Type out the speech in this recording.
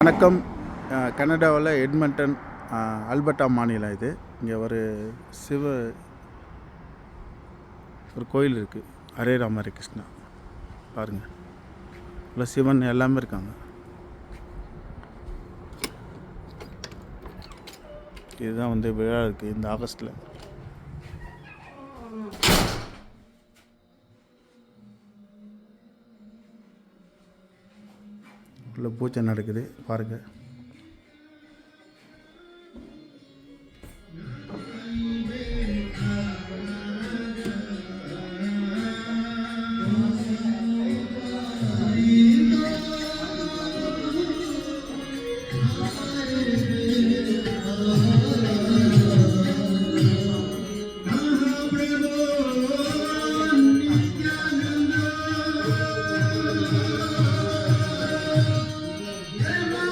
வணக்கம். கனடாவில் Edmonton Alberta மாநிலம் இது. இங்கே ஒரு கோயில் இருக்குது, ஹரே ராம ஹரே கிருஷ்ணா. பாருங்கள், இல்லை சிவன் எல்லாமே இருக்காங்க. இதுதான் விழா இருக்குது இந்த ஆகஸ்ட்டில். உள்ள பூஜை நடக்குது பாருங்கள்.